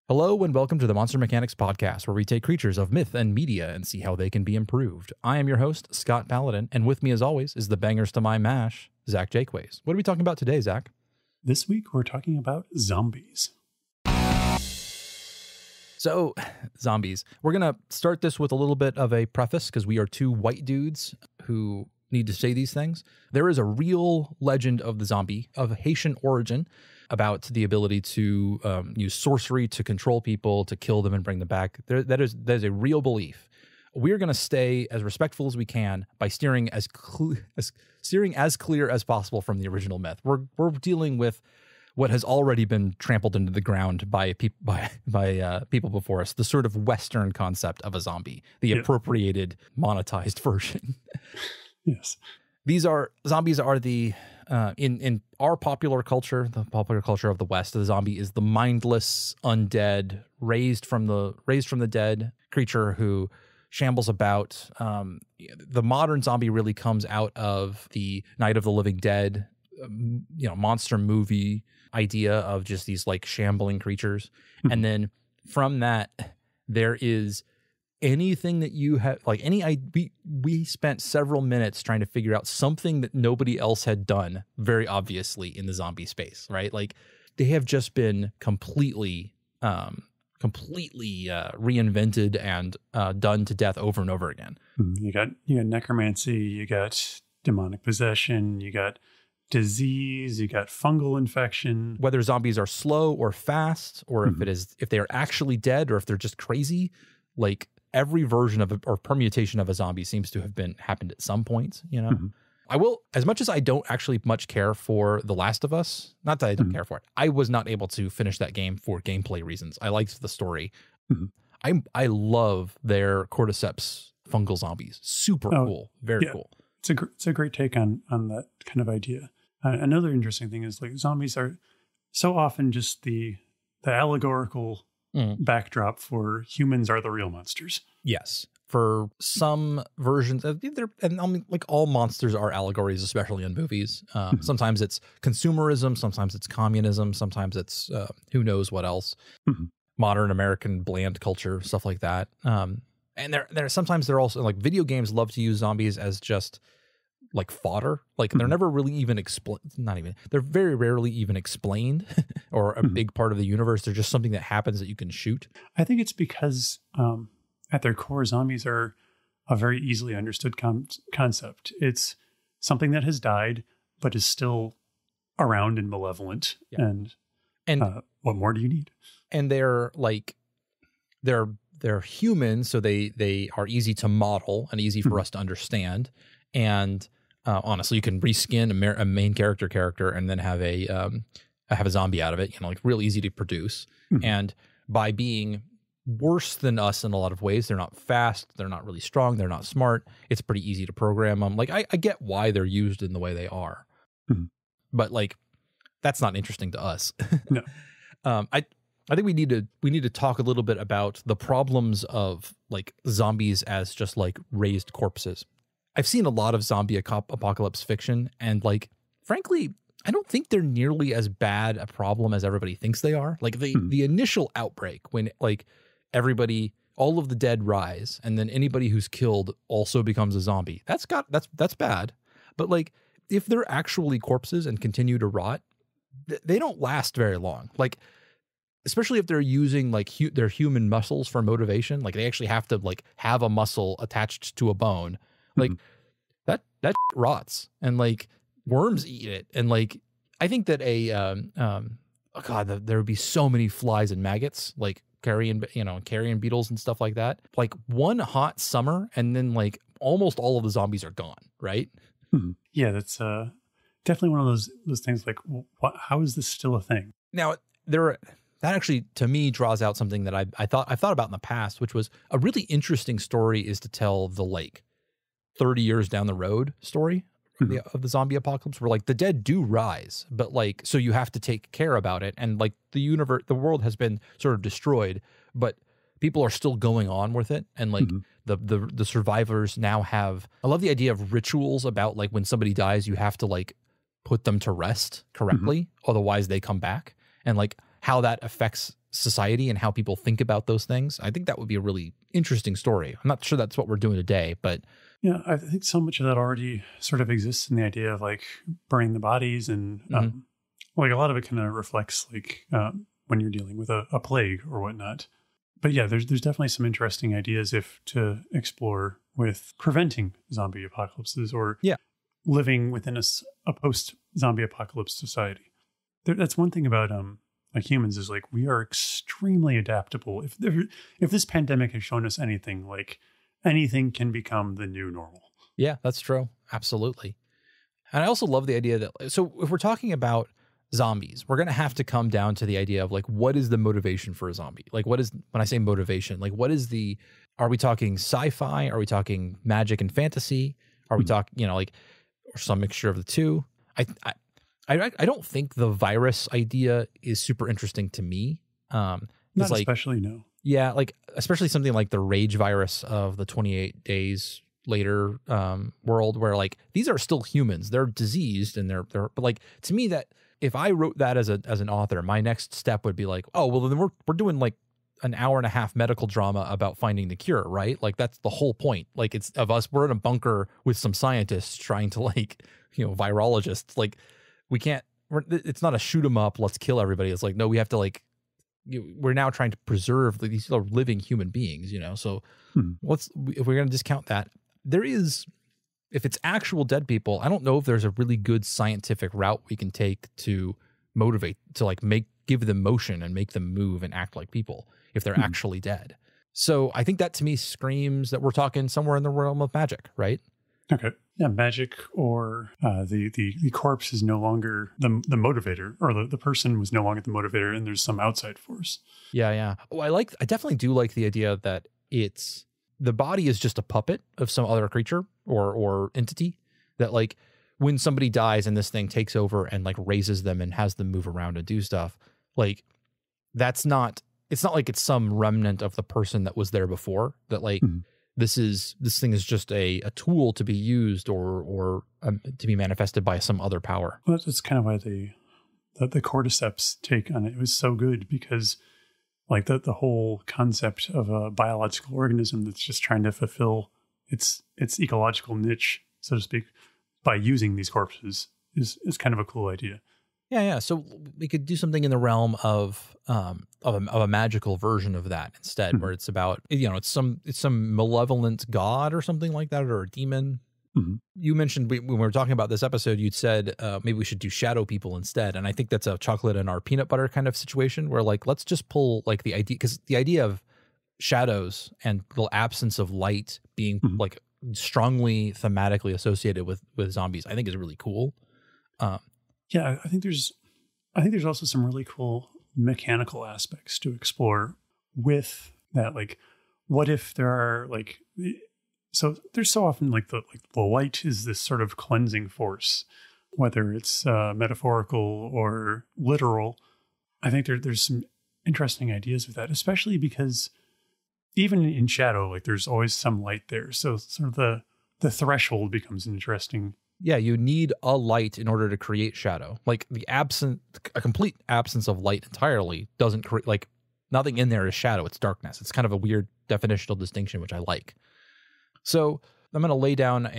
Hello and welcome to the Monster Mechanics Podcast, where we take creatures of myth and media and see how they can be improved. I am your host, Scott Paladin, and with me as always is the bangers to my mash, Zach Jaquays. What are we talking about today, Zach? This week we're talking about zombies. So, zombies. We're going to start this with a little bit of a preface because we are two white dudes who need to say these things. There is a real legend of the zombie of Haitian origin about the ability to use sorcery to control people, to kill them and bring them back. That is a real belief. We're going to stay as respectful as we can by steering as clear as possible from the original myth. We're dealing with what has already been trampled into the ground by people before us, the sort of Western concept of a zombie, the appropriated, monetized version. Yes. Zombies are the in our popular culture, the popular culture of the West, the zombie is the mindless, undead, raised from the dead creature who shambles about. The modern zombie really comes out of the Night of the Living Dead, monster movie idea of just these like shambling creatures. Mm-hmm. And then from that, there is anything that you have, like we spent several minutes trying to figure out something that nobody else had done very obviously in the zombie space, right? Like they have just been completely reinvented and done to death over and over again. You got necromancy, you got demonic possession, you got disease, you got fungal infection. Whether zombies are slow or fast, or if they are actually dead, or if they're just crazy, like every version of or permutation of a zombie seems to have happened at some point, I will, as much as I don't actually much care for The Last of Us, not that I don't care for it, I was not able to finish that game for gameplay reasons. I liked the story. I love their cordyceps fungal zombies. Super cool. Very cool. It's a great take on that kind of idea. Another interesting thing is like zombies are so often just the allegorical backdrop for humans are the real monsters. Yes. For some versions of like all monsters are allegories, especially in movies. Sometimes it's consumerism, sometimes it's communism, sometimes it's who knows what else. Modern American bland culture, stuff like that. And sometimes they're also like video games love to use zombies as just like fodder. Like they're never really even they're very rarely even explained or a big part of the universe. They're just something that happens that you can shoot. I think it's because at their core, zombies are a very easily understood concept. It's something that has died, but is still around and malevolent. Yeah. And what more do you need? And they're human, so they are easy to model and easy for us to understand. And honestly, you can reskin a main character and then have a zombie out of it. Like real easy to produce. And by being worse than us in a lot of ways, they're not fast, they're not really strong, they're not smart. It's pretty easy to program them. Like I get why they're used in the way they are, but like that's not interesting to us. No. I think we need to talk a little bit about the problems of like zombies as just like raised corpses. I've seen a lot of zombie apocalypse fiction, and like frankly, I don't think they're nearly as bad a problem as everybody thinks they are. Like the initial outbreak when like all of the dead rise, and then anybody who's killed also becomes a zombie. That's bad. But like if they're actually corpses and continue to rot, they don't last very long. Like especially if they're using like their human muscles for motivation, like they actually have to like have a muscle attached to a bone, like that rots, and like worms eat it. And like I think that there would be so many flies and maggots, like carrion beetles and stuff like that. Like one hot summer, and then like almost all of the zombies are gone, right? Yeah, that's definitely one of those things. Like, how is this still a thing? Now that actually to me draws out something that I've thought about in the past, which was a really interesting story is to tell the like 30 years down the road story of the zombie apocalypse, where like the dead do rise, but like so you have to take care about it, and like the world has been sort of destroyed, but people are still going on with it, and like the survivors now have. I love the idea of rituals about like when somebody dies, you have to like put them to rest correctly, otherwise they come back, and like how that affects society and how people think about those things. I think that would be a really interesting story. I'm not sure that's what we're doing today, but Yeah, I think so much of that already sort of exists in the idea of like burning the bodies, and like a lot of it kind of reflects like when you're dealing with a plague or whatnot. But yeah, there's definitely some interesting ideas to explore with preventing zombie apocalypses, or living within a post-zombie apocalypse society. That's one thing about like humans, is like we are extremely adaptable. If this pandemic has shown us anything, like anything can become the new normal. Yeah, that's true. Absolutely. And I also love the idea that, so if we're talking about zombies, we're going to have to come down to the idea of like, what is the motivation for a zombie? Like, what is, when I say motivation, like what is are we talking sci-fi? Are we talking magic and fantasy? Are we talking, like, or some mixture of the two? I don't think the virus idea is super interesting to me. Not like, especially, no. Yeah, like especially something like the rage virus of the 28 days later world, where like these are still humans. They're diseased and they're but like, to me, that if I wrote that as an author, my next step would be like, oh, well then we're doing like an hour and a half medical drama about finding the cure, right? Like that's the whole point. Like it's of us, we're in a bunker with some scientists trying to like, virologists. Like we can't, it's not a shoot 'em up, let's kill everybody. It's like, no, we have to like, we're now trying to preserve these living human beings, so if we're going to discount that, there is, if it's actual dead people, I don't know if there's a really good scientific route we can take to motivate, to like give them motion and make them move and act like people if they're actually dead. So I think that to me screams that we're talking somewhere in the realm of magic, right? Okay. Yeah, magic, or the corpse is no longer the motivator, or the person was no longer the motivator, and there's some outside force. Yeah. Oh, I definitely do like the idea that the body is just a puppet of some other creature or entity, that like when somebody dies and this thing takes over and like raises them and has them move around and do stuff, like it's not like it's some remnant of the person that was there before, that like this thing is just a tool to be used or to be manifested by some other power. Well, that's kind of why the cordyceps take on it was so good, because like the whole concept of a biological organism that's just trying to fulfill its ecological niche, so to speak, by using these corpses is kind of a cool idea. Yeah. So we could do something in the realm of a magical version of that instead, where it's about, it's some malevolent god or something like that, or a demon. You mentioned when we were talking about this episode, you'd said maybe we should do shadow people instead, and I think that's a chocolate and our peanut butter kind of situation, where like let's just pull like the idea, because the idea of shadows and the absence of light being like strongly thematically associated with zombies, I think is really cool. Yeah, I think there's also some really cool mechanical aspects to explore with that. Like, what if there are like, so there's so often like the light is this sort of cleansing force, whether it's metaphorical or literal. I think there's some interesting ideas with that, especially because even in shadow, like there's always some light there. So sort of the threshold becomes interesting. Yeah, you need a light in order to create shadow. Like a complete absence of light entirely doesn't create, like nothing in there is shadow. It's darkness. It's kind of a weird definitional distinction, which I like. So I'm going to lay down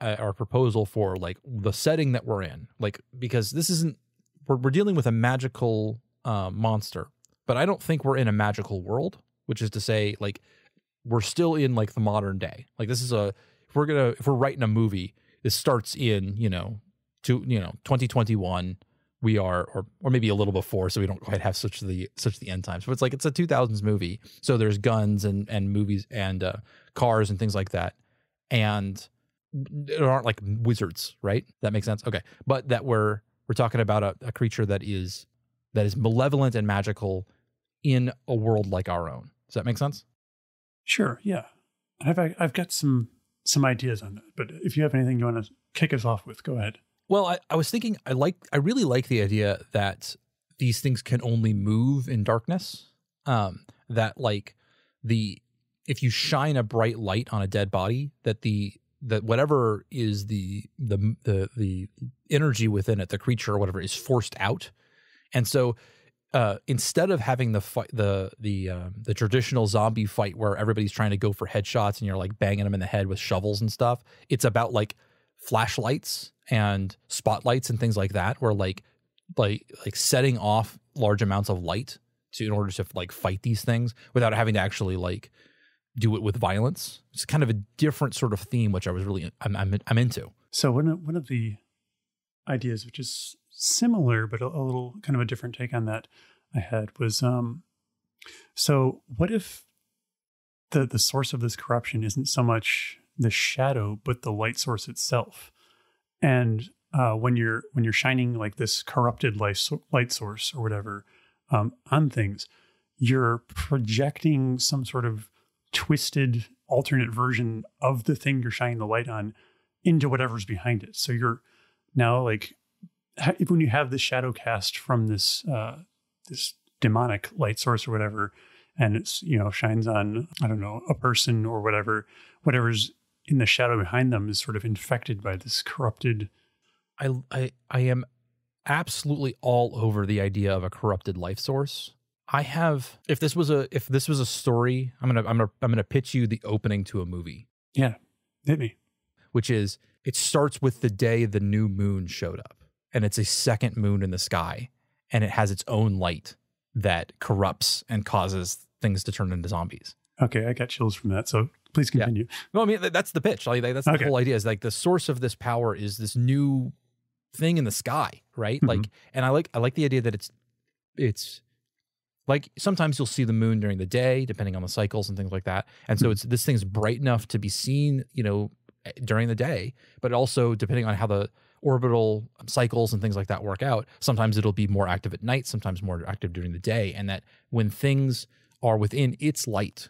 our proposal for like the setting that we're in, like, because this isn't, we're dealing with a magical monster, but I don't think we're in a magical world, which is to say like we're still in like the modern day. Like this is if we're writing a movie, this starts in, 2021. We are, or maybe a little before, so we don't quite have such the end times. But it's like it's a 2000s movie, so there's guns and movies and cars and things like that, and there aren't like wizards, right? That makes sense. Okay, but that we're talking about a creature that is malevolent and magical in a world like our own. Does that make sense? Sure. Yeah, I've got some ideas on that, but if you have anything you want to kick us off with, go ahead. Well, I was thinking, I really like the idea that these things can only move in darkness. That like if you shine a bright light on a dead body, that whatever is the energy within it, the creature or whatever, is forced out. And so instead of having the fight, the traditional zombie fight where everybody's trying to go for headshots and you're like banging them in the head with shovels and stuff, it's about like flashlights and spotlights and things like that, where like setting off large amounts of light in order to like fight these things without having to actually like do it with violence. It's kind of a different sort of theme, which I was really I'm into. So one of the ideas, which is similar but a little kind of a different take on that I had, was so what if the source of this corruption isn't so much the shadow but the light source itself, and when you're shining like this corrupted light source or whatever on things, you're projecting some sort of twisted alternate version of the thing you're shining the light on into whatever's behind it. So you're now like, when you have this shadow cast from this this demonic light source or whatever, and it's, you know, shines on, I don't know, a person or whatever's in the shadow behind them is sort of infected by this corrupted. I am absolutely all over the idea of a corrupted life source. I have, if this was a story, I'm gonna pitch you the opening to a movie. Yeah, hit me. Which is, it starts with the day the new moon showed up, and it's a second moon in the sky, and it has its own light that corrupts and causes things to turn into zombies. Okay, I got chills from that, so please continue. Yeah. No, I mean, that's the pitch. Like, that's the whole idea, is like the source of this power is this new thing in the sky, right? Mm-hmm. Like, and I like the idea that it's like sometimes you'll see the moon during the day, depending on the cycles and things like that. And so this thing's bright enough to be seen, you know, during the day, but also depending on how the orbital cycles and things like that work out, sometimes it'll be more active at night, sometimes more active during the day. And that when things are within its light,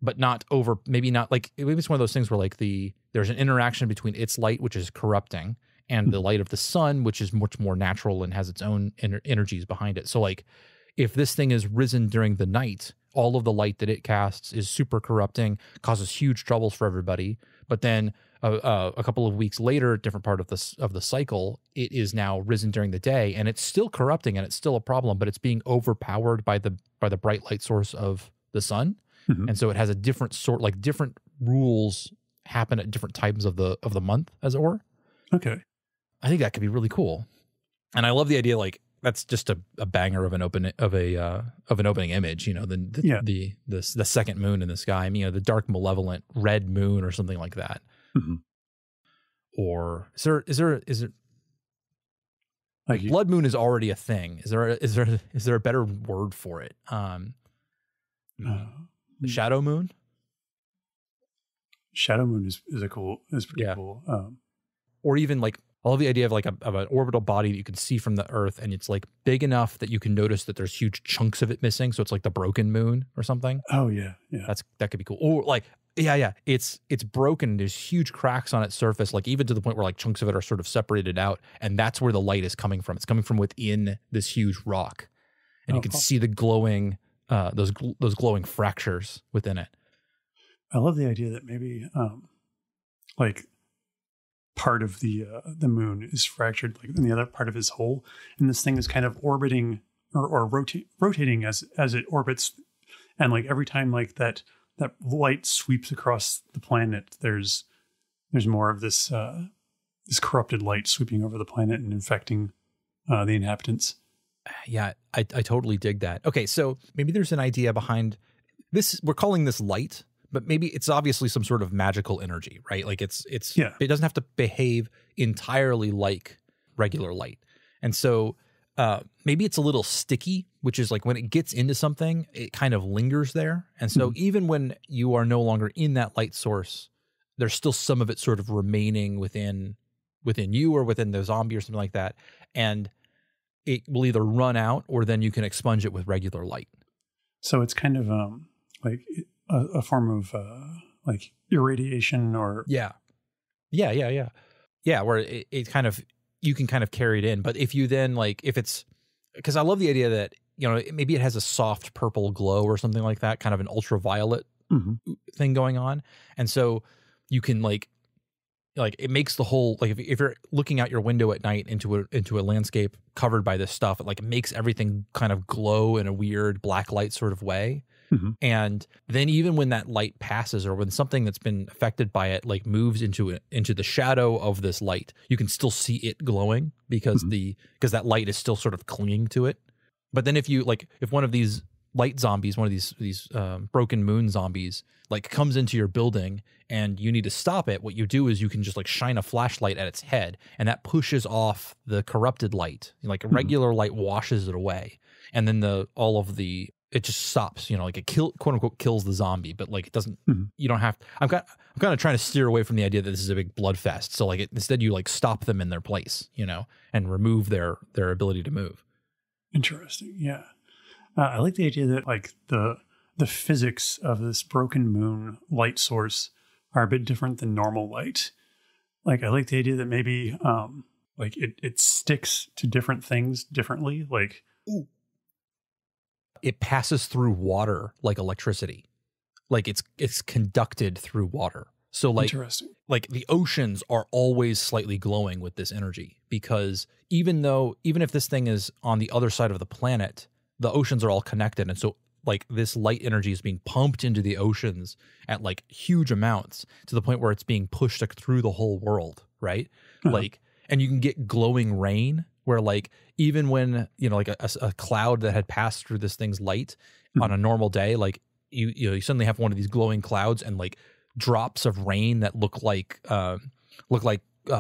but not over, maybe not like, maybe it's one of those things where like there's an interaction between its light, which is corrupting, and the light of the sun, which is much more natural and has its own energies behind it. So like, if this thing is risen during the night, all of the light that it casts is super corrupting, causes huge troubles for everybody. But then a couple of weeks later, different part of the cycle, it is now risen during the day, and it's still corrupting and it's still a problem, but it's being overpowered by the bright light source of the sun. Mm-hmm. And so it has a different sort, like different rules happen at different times of the month, as it were. Okay. I think that could be really cool. And I love the idea, like, that's just a banger of an opening image, you know, the second moon in the sky. I mean, you know, the dark malevolent red moon or something like that. Mm-hmm. Or is there like blood moon is already a thing. Is there a better word for it? The shadow moon. Shadow moon is pretty cool. Or even like, I love the idea of like of an orbital body that you can see from the Earth, and it's like big enough that you can notice that there's huge chunks of it missing. So it's like the broken moon or something. Oh yeah, yeah. That could be cool. Or like, it's broken. There's huge cracks on its surface, like even to the point where like chunks of it are sort of separated out, and that's where the light is coming from. It's coming from within this huge rock, and you can see the glowing, those glowing fractures within it. I love the idea that maybe like part of the moon is fractured, like, and the other part of is whole, and this thing is kind of orbiting or rotating as it orbits, and like every time like that light sweeps across the planet, there's more of this corrupted light sweeping over the planet and infecting the inhabitants. Yeah, I totally dig that. Okay, so maybe there's an idea behind this. We're calling this light, but maybe it's obviously some sort of magical energy, right? Like it doesn't have to behave entirely like regular light. And so maybe it's a little sticky, which is like when it gets into something, it kind of lingers there. And so even when you are no longer in that light source, there's still some of it sort of remaining within you or within the zombie or something like that. And it will either run out, or then you can expunge it with regular light. So it's kind of like a form of like irradiation, or where it kind of, you can kind of carry it in. But if you then like, if it's, because I love the idea that, you know, maybe it has a soft purple glow or something like that, kind of an ultraviolet thing going on, and so you can like like it makes the whole, like if you're looking out your window at night into a landscape covered by this stuff, it like makes everything kind of glow in a weird black light sort of way. Mm-hmm. And then even when that light passes, or when something that's been affected by it like moves into the shadow of this light, you can still see it glowing because because that light is still sort of clinging to it. But then if one of these light zombies, one of these broken moon zombies, like comes into your building and you need to stop it, what you do is you can just like shine a flashlight at its head, and that pushes off the corrupted light. Like a regular light washes it away, and then it just stops. Like it quote unquote kills the zombie, but like it doesn't. You don't have. I'm kind of trying to steer away from the idea that this is a big blood fest. So like instead you like stop them in their place, and remove their ability to move. Interesting. Yeah. I like the idea that like the physics of this broken moon light source are a bit different than normal light. Like I like the idea that maybe like it sticks to different things differently. Like it passes through water like electricity. Like it's conducted through water. So like, like the oceans are always slightly glowing with this energy, because even if this thing is on the other side of the planet, the oceans are all connected. And so like this light energy is being pumped into the oceans at like huge amounts, to the point where it's being pushed like, through the whole world. Right. Like, and you can get glowing rain where like, even when, like a cloud that had passed through this thing's light on a normal day, like you suddenly have one of these glowing clouds, and like drops of rain that look like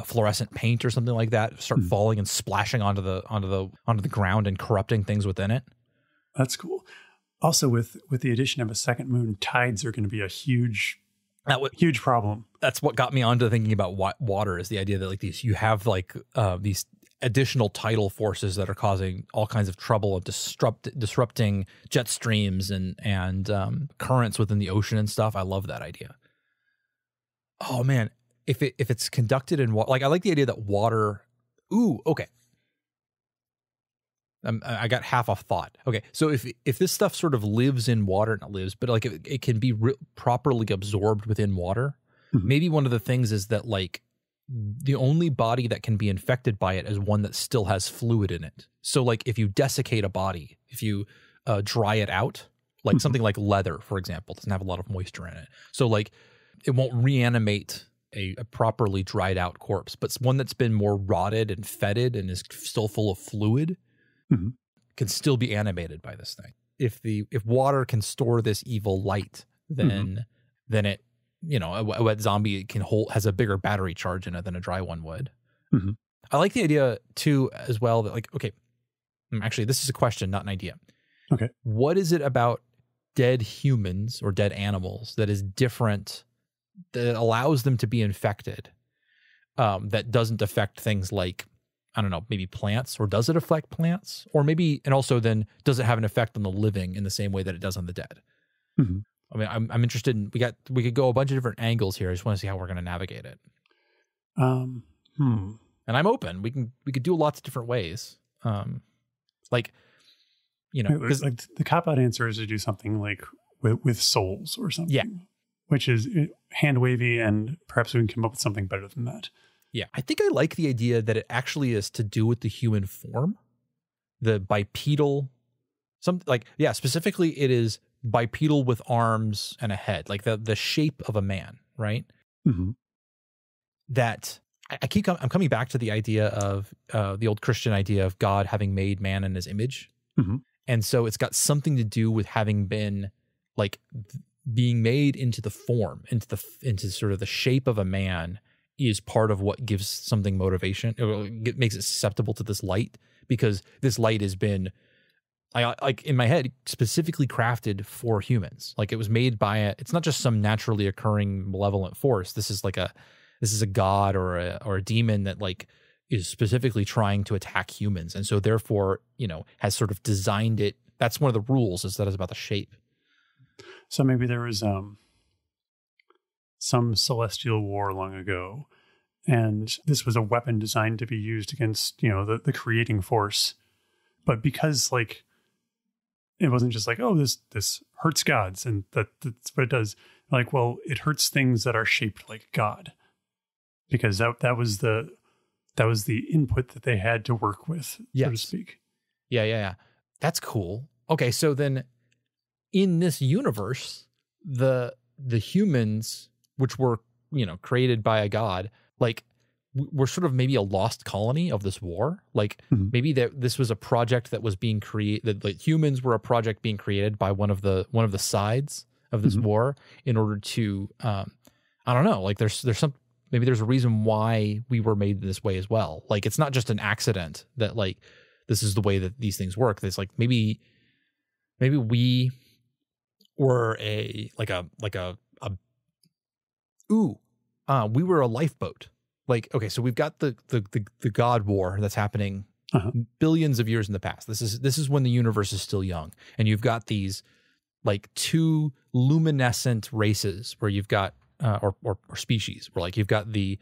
fluorescent paint or something like that start falling and splashing onto the ground and corrupting things within it. That's cool. Also, with the addition of a second moon, tides are going to be a huge problem. That's what got me onto thinking about water, is the idea that like you have like these additional tidal forces that are causing all kinds of trouble and disrupting jet streams and currents within the ocean and stuff. I love that idea. Oh man, if it's conducted in water, like I like the idea that water. Ooh, okay. I got half a thought. Okay, so if this stuff sort of lives in water, not lives, but like it can be properly absorbed within water. Maybe one of the things is that like the only body that can be infected by it is one that still has fluid in it. So like if you desiccate a body, if you dry it out, like something like leather, for example, doesn't have a lot of moisture in it. So like it won't reanimate a properly dried out corpse, but one that's been more rotted and fetid and is still full of fluid can still be animated by this thing. If water can store this evil light, then it, a wet zombie has a bigger battery charge in it than a dry one would. I like the idea too, as well, that like, okay, actually this is a question, not an idea. Okay. What is it about dead humans or dead animals that is different, that allows them to be infected, that doesn't affect things like, I don't know, maybe plants, or does it affect plants? Or maybe, and also then, does it have an effect on the living in the same way that it does on the dead? I mean, I'm interested in, we could go a bunch of different angles here. I just want to see how we're going to navigate it. And I'm open. We could do lots of different ways. Like, because like the cop-out answer is to do something like with souls or something. Yeah. Which is hand wavy, and perhaps we can come up with something better than that. Yeah, I think I like the idea that it actually is to do with the human form, the bipedal, specifically it is bipedal with arms and a head, like the shape of a man, right? That I'm coming back to the idea of the old Christian idea of God having made man in his image, and so it's got something to do with having been like being made into the form, into sort of the shape of a man, is part of what gives something motivation. It makes it susceptible to this light, because this light has been, like in my head, specifically crafted for humans. Like it was made by it's not just some naturally occurring malevolent force. This is a god or a demon that like is specifically trying to attack humans, and so therefore has sort of designed it. That's one of the rules, is that it's about the shape. So maybe there was some celestial war long ago, and this was a weapon designed to be used against the creating force, but because like it wasn't just like, oh, this hurts gods and that's what it does. Like, well, it hurts things that are shaped like God, because that was the input that they had to work with, so to speak. Yeah. That's cool. Okay, so then in this universe, the humans, which were, created by a god, like we're sort of maybe a lost colony of this war. Like maybe this was a project that was being created, like humans were a project being created by one of the sides of this war in order to, I don't know, like there's maybe there's a reason why we were made this way as well. Like it's not just an accident that like this is the way that these things work. It's like maybe we were we were a lifeboat. Like, okay, so we've got the God War that's happening billions of years in the past. This is when the universe is still young, and you've got these like two luminescent races where you've got or species where like you've got the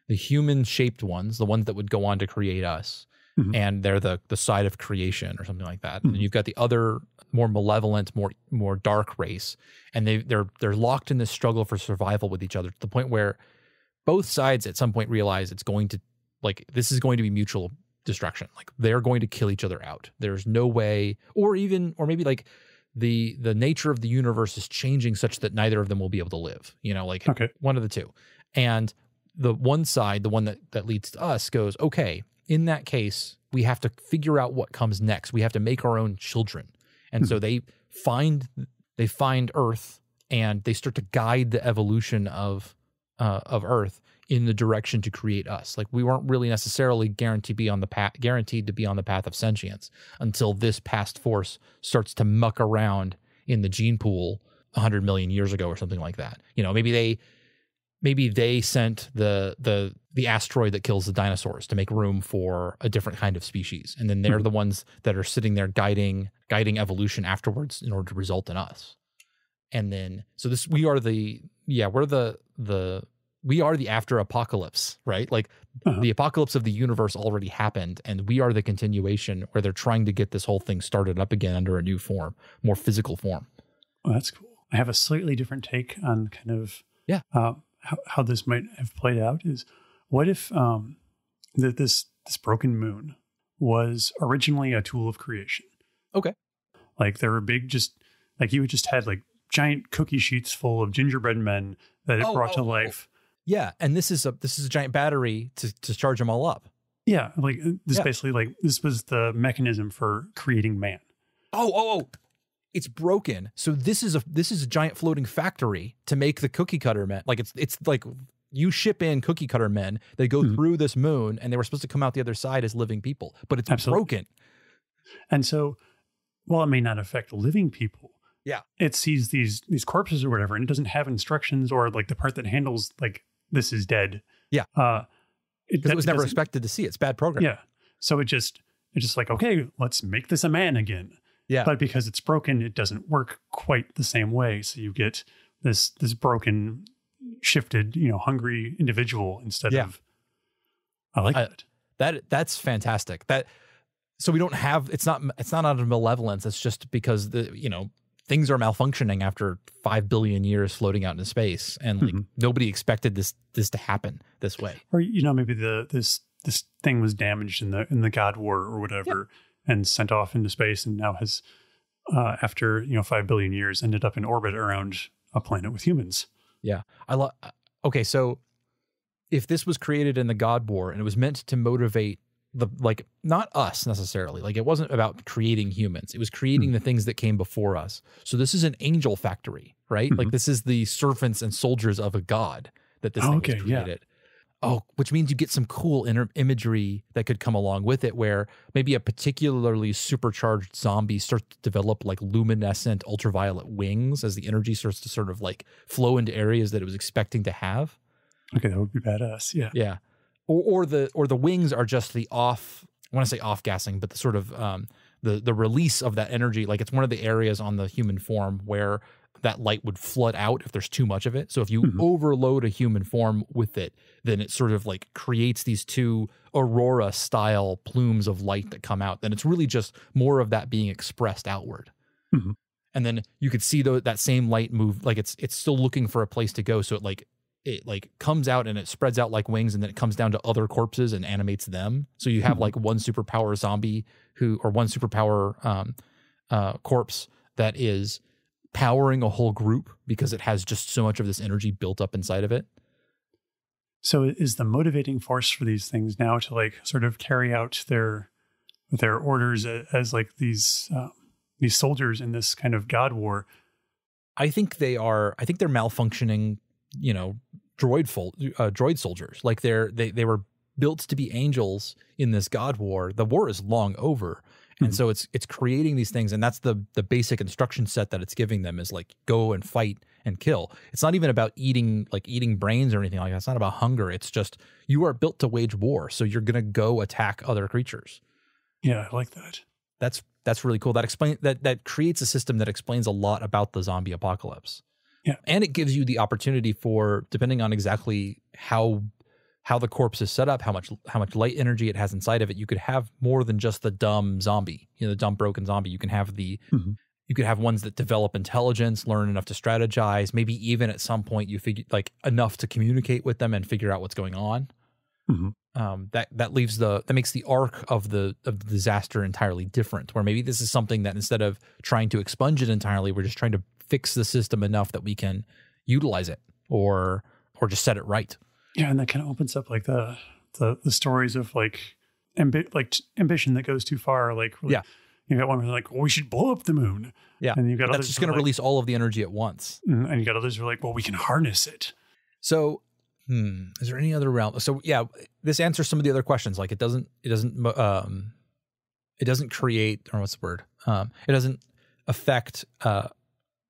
human shaped ones, the ones that would go on to create us, and they're the side of creation or something like that. And then you've got the other more malevolent, more dark race, and they're locked in this struggle for survival with each other to the point where both sides at some point realize it's going to, like, this is going to be mutual destruction. Like they're going to kill each other out. There's no way, or maybe like the nature of the universe is changing such that neither of them will be able to live, like one of the two. And the one side, the one that leads to us, goes, okay, in that case, we have to figure out what comes next. We have to make our own children. And so they find Earth, and they start to guide the evolution of Earth in the direction to create us. Like we weren't really necessarily guaranteed to be on the path of sentience until this past force starts to muck around in the gene pool 100 million years ago or something like that. Maybe they sent the asteroid that kills the dinosaurs to make room for a different kind of species, and then they're the ones that are sitting there guiding evolution afterwards in order to result in us. And then we are the after apocalypse, right? Like the apocalypse of the universe already happened, and we are the continuation where they're trying to get this whole thing started up again under a new form, more physical form. Well, that's cool. I have a slightly different take on kind of how this might have played out. Is what if this broken moon was originally a tool of creation? Okay. Like there were you just had like giant cookie sheets full of gingerbread men that it brought to life. Yeah, and this is a giant battery to charge them all up. Yeah, like this basically like this was the mechanism for creating man. Oh, it's broken. So this is a giant floating factory to make the cookie cutter men. Like it's like you ship in cookie cutter men. They go through this moon, and they were supposed to come out the other side as living people, but it's broken. And so, while it may not affect living people, it sees these corpses or whatever, and it doesn't have instructions or like the part that handles like this is dead. Yeah, it was never expected to see. It's bad programming. Yeah, so it's just like, okay, let's make this a man again. Yeah, but because it's broken, it doesn't work quite the same way. So you get this broken, shifted, hungry individual instead of. I like that. That's fantastic. So we don't have. It's not out of malevolence. It's just because things are malfunctioning after 5 billion years floating out into space, and like nobody expected this to happen this way. Or maybe this thing was damaged in the God War or whatever. Yeah. And sent off into space, and now has, after 5 billion years, ended up in orbit around a planet with humans. Yeah, okay, so if this was created in the God War and it was meant to motivate not us necessarily, like it wasn't about creating humans, it was creating the things that came before us. So this is an angel factory, right? Like this is the servants and soldiers of a god that this thing was created. Yeah. Oh, which means you get some cool imagery that could come along with it, where maybe a particularly supercharged zombie starts to develop like luminescent ultraviolet wings as the energy starts to sort of like flow into areas that it was expecting to have. Okay, that would be badass. Yeah. Yeah. Or the wings are just the off, I want to say off gassing, but the sort of the release of that energy. Like it's one of the areas on the human form where that light would flood out if there's too much of it. So if you overload a human form with it, then it sort of like creates these two aurora style plumes of light that come out. Then it's really just more of that being expressed outward. And then you could see that same light move, like it's still looking for a place to go. So it like it like comes out and it spreads out like wings, and then it comes down to other corpses and animates them. So you have like one superpower zombie or one superpower corpse that is powering a whole group because it has just so much of this energy built up inside of it. So is the motivating force for these things now to like sort of carry out their orders as like these soldiers in this kind of god war? I think they're malfunctioning, droid soldiers. Like they were built to be angels in this god war. The war is long over. And so it's creating these things, and that's the basic instruction set that it's giving them is like go and fight and kill. It's not even about eating brains or anything like that. It's not about hunger. It's just you are built to wage war, so you're gonna go attack other creatures. Yeah, I like that. That's really cool. That creates a system that explains a lot about the zombie apocalypse. Yeah, and it gives you the opportunity for, depending on exactly how the corpse is set up, how much light energy it has inside of it, you could have more than just the dumb zombie, the dumb broken zombie. You can have you could have ones that develop intelligence, learn enough to strategize, maybe even at some point you figure like enough to communicate with them and figure out what's going on. That makes the arc of the disaster entirely different, where maybe this is something that instead of trying to expunge it entirely, we're just trying to fix the system enough that we can utilize it or just set it right. Yeah, and that kind of opens up like the stories of like ambition that goes too far. Like, really, you got one where like, well, we should blow up the moon. Yeah, and you got that's just going to release all of the energy at once. And you got others who are like, well, we can harness it. So, is there any other realm? So, yeah, this answers some of the other questions. Like, it doesn't create, or what's the word? It doesn't affect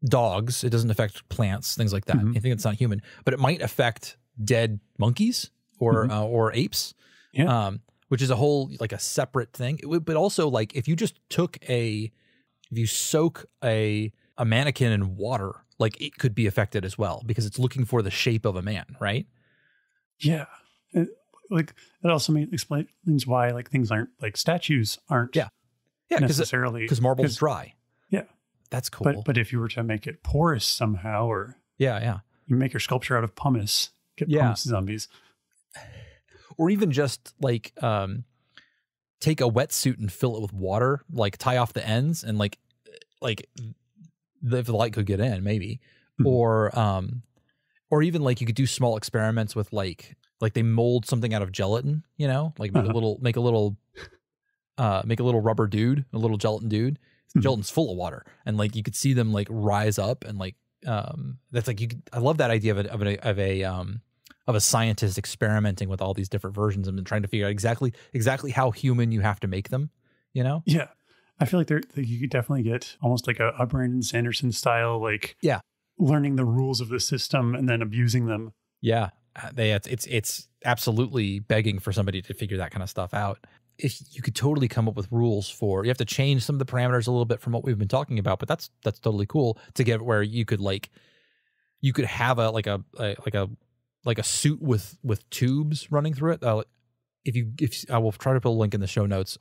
dogs. It doesn't affect plants, things like that. I think it's not human, but it might affect dead monkeys or apes, which is a whole like a separate thing. But also like if you soak a mannequin in water, like it could be affected as well because it's looking for the shape of a man, right? Yeah, like it also explains why like things aren't like statues aren't necessarily because marble's dry. Yeah, that's cool. But if you were to make it porous somehow, or you make your sculpture out of pumice. Get pumice zombies. Or even just like take a wetsuit and fill it with water, like tie off the ends and like if the light could get in, maybe. Or even like you could do small experiments with like they mold something out of gelatin, like make a little rubber dude, a little gelatin dude. Gelatin's full of water, and like you could see them like rise up and like that's like I love that idea of a scientist experimenting with all these different versions and trying to figure out exactly how human you have to make them, Yeah, I feel like you could definitely get almost like a Brandon Sanderson style, like learning the rules of the system and then abusing them. Yeah, it's absolutely begging for somebody to figure that kind of stuff out. If you could totally come up with rules you have to change some of the parameters a little bit from what we've been talking about, but that's totally cool to get where you could have a suit with tubes running through it. If I will try to put a link in the show notes.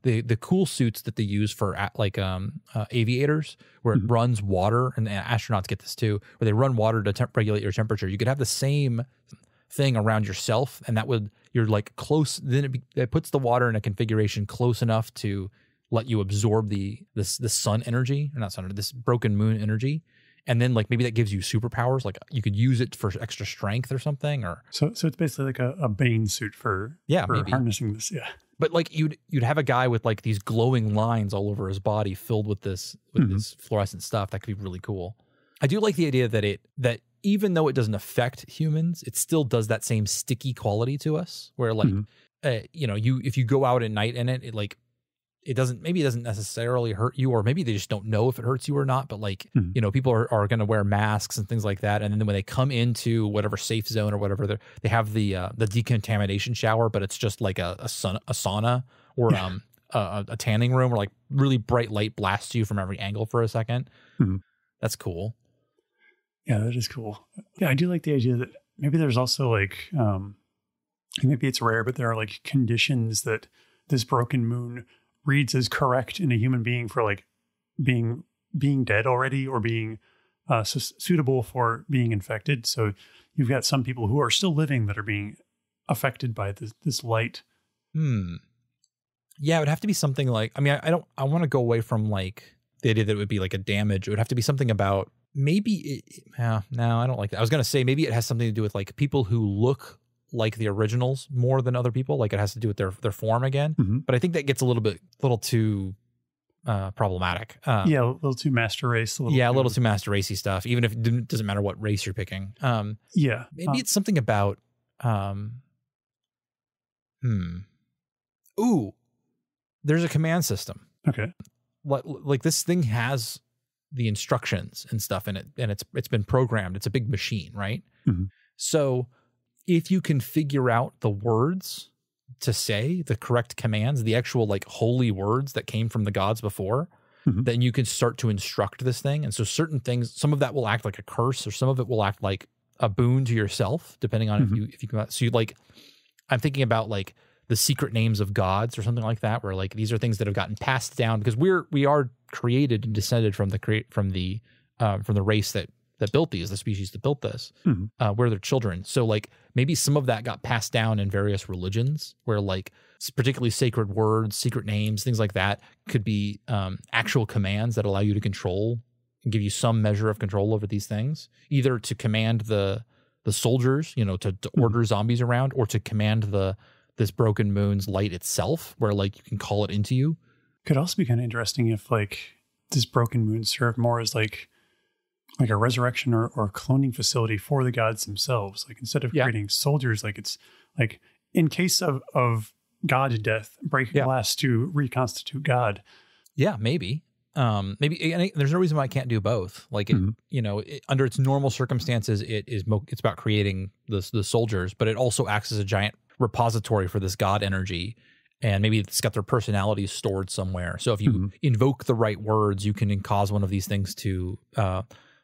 The cool suits that they use for aviators, where it runs water, and astronauts get this too, where they run water to regulate your temperature. You could have the same thing around yourself, and you're like close. Then it puts the water in a configuration close enough to let you absorb this sun energy, or not sun, this broken moon energy. And then like maybe that gives you superpowers, like you could use it for extra strength or something. Or so it's basically like a Bane suit for maybe harnessing this. Yeah, but like you'd have a guy with like these glowing lines all over his body filled with this fluorescent stuff. That could be really cool. I do like the idea that even though it doesn't affect humans, it still does that same sticky quality to us. Where like if you go out at night in it like. It doesn't necessarily hurt you, or maybe they just don't know if it hurts you or not. But like, people are going to wear masks and things like that. And then when they come into whatever safe zone or whatever, they have the decontamination shower, but it's just like a sauna or a tanning room where like really bright light blasts you from every angle for a second. That's cool. Yeah, that is cool. Yeah, I do like the idea that maybe there's also like, maybe it's rare, but there are like conditions that this broken moon reads as correct in a human being for like being dead already, or being suitable for being infected. So you've got some people who are still living that are being affected by this light. Yeah, it would have to be something like, I mean, I want to go away from like the idea that it would be like a damage. It would have to be something about maybe, no, I don't like that. I was going to say maybe it has something to do with like people who look like the originals more than other people. Like it has to do with their form again. But I think that gets a little too problematic. Yeah, a little too master race. A little too master racy stuff, even if it doesn't matter what race you're picking. Yeah. Maybe it's something about, ooh, there's a command system. Okay. Like this thing has the instructions and stuff in it, and it's been programmed. It's a big machine, right? So if you can figure out the words to say, the correct commands, the actual like holy words that came from the gods before, then you can start to instruct this thing. And so certain things, some of that will act like a curse, or some of it will act like a boon to yourself, depending on if you come out. So you like, I'm thinking about like the secret names of gods or something like that, where like these are things that have gotten passed down because we are created and descended from the race that built these, the species that built this. We're their children. So like maybe some of that got passed down in various religions, where like particularly sacred words, secret names, things like that could be actual commands that allow you to control and give you some measure of control over these things, either to command the soldiers, to order zombies around, or to command this broken moon's light itself, where like you can call it into you. Could also be kind of interesting if like this broken moon served more as like a resurrection or cloning facility for the gods themselves. Like instead of creating soldiers, like it's like in case of god death, break glass to reconstitute God. Yeah, maybe. Maybe and there's no reason why I can't do both. Like, under its normal circumstances, it's about creating the soldiers, but it also acts as a giant repository for this god energy, and maybe it's got their personalities stored somewhere. So if you invoke the right words, you can cause one of these things to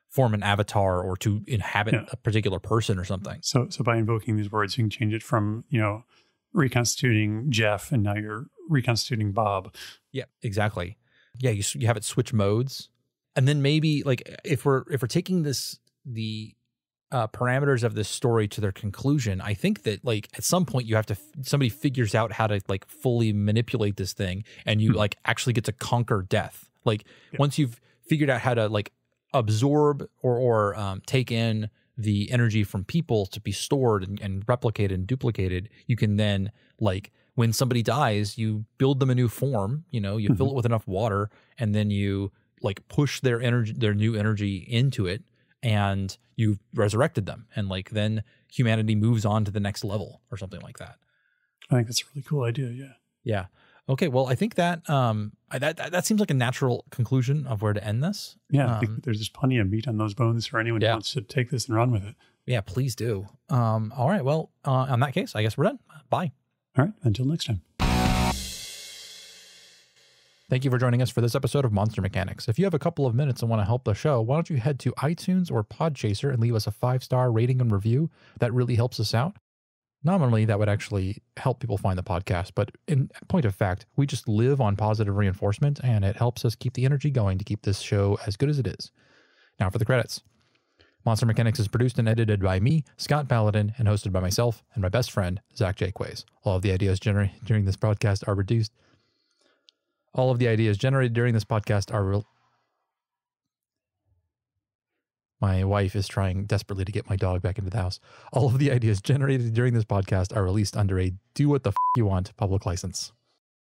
form an avatar or to inhabit a particular person or something. So by invoking these words, you can change it from reconstituting Jeff, and now you're reconstituting Bob. Yeah, exactly. Yeah, you have it switch modes, and then maybe like if we're taking the parameters of this story to their conclusion, I think that like at some point somebody figures out how to like fully manipulate this thing, and you like actually get to conquer death. Like once you've figured out how to like absorb or take in the energy from people to be stored and replicated and duplicated, you can then like when somebody dies, you build them a new form, you fill it with enough water, and then you like push their new energy into it, and you've resurrected them. And like then humanity moves on to the next level or something like that. I think that's a really cool idea. Yeah. Yeah. Okay. Well, I think that that seems like a natural conclusion of where to end this. Yeah. There's just plenty of meat on those bones for anyone who wants to take this and run with it. Yeah, please do. All right. Well, in that case, I guess we're done. Bye. All right. Until next time. Thank you for joining us for this episode of Monster Mechanics. If you have a couple of minutes and want to help the show, why don't you head to iTunes or Podchaser and leave us a 5-star rating and review? That really helps us out. Nominally, that would actually help people find the podcast, but in point of fact, we just live on positive reinforcement, and it helps us keep the energy going to keep this show as good as it is. Now for the credits. Monster Mechanics is produced and edited by me, Scott Paladin, and hosted by myself and my best friend, Zach Jaquays. All of the ideas generated during this podcast are My wife is trying desperately to get my dog back into the house. All of the ideas generated during this podcast are released under a do what the f you want public license.